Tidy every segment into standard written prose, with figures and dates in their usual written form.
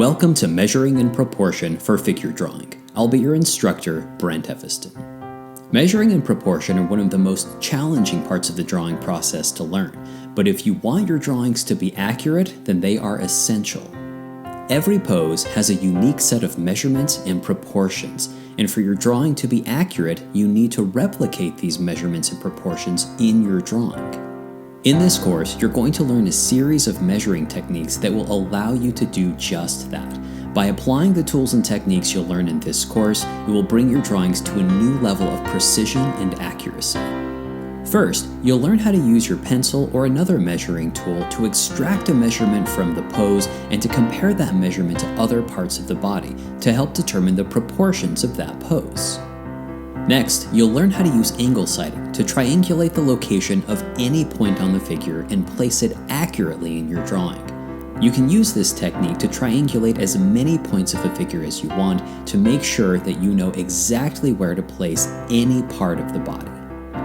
Welcome to Measuring in Proportion for Figure Drawing. I'll be your instructor, Brent Eviston. Measuring in proportion are one of the most challenging parts of the drawing process to learn, but if you want your drawings to be accurate, then they are essential. Every pose has a unique set of measurements and proportions, and for your drawing to be accurate, you need to replicate these measurements and proportions in your drawing. In this course, you're going to learn a series of measuring techniques that will allow you to do just that. By applying the tools and techniques you'll learn in this course, it will bring your drawings to a new level of precision and accuracy. First, you'll learn how to use your pencil or another measuring tool to extract a measurement from the pose and to compare that measurement to other parts of the body to help determine the proportions of that pose. Next, you'll learn how to use angle sighting to triangulate the location of any point on the figure and place it accurately in your drawing. You can use this technique to triangulate as many points of the figure as you want to make sure that you know exactly where to place any part of the body.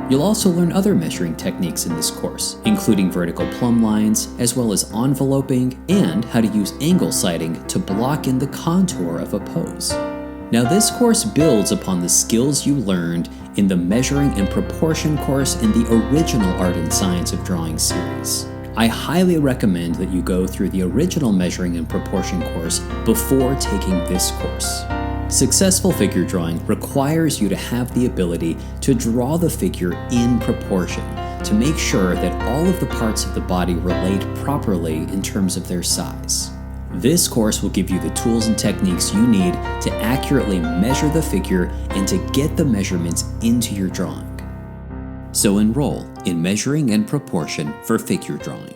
You'll also learn other measuring techniques in this course, including vertical plumb lines, as well as enveloping, and how to use angle sighting to block in the contour of a pose. Now, this course builds upon the skills you learned in the Measuring and Proportion course in the original Art and Science of Drawing series. I highly recommend that you go through the original Measuring and Proportion course before taking this course. Successful figure drawing requires you to have the ability to draw the figure in proportion to make sure that all of the parts of the body relate properly in terms of their size. This course will give you the tools and techniques you need to accurately measure the figure and to get the measurements into your drawing. So enroll in Measuring and Proportion for Figure Drawing.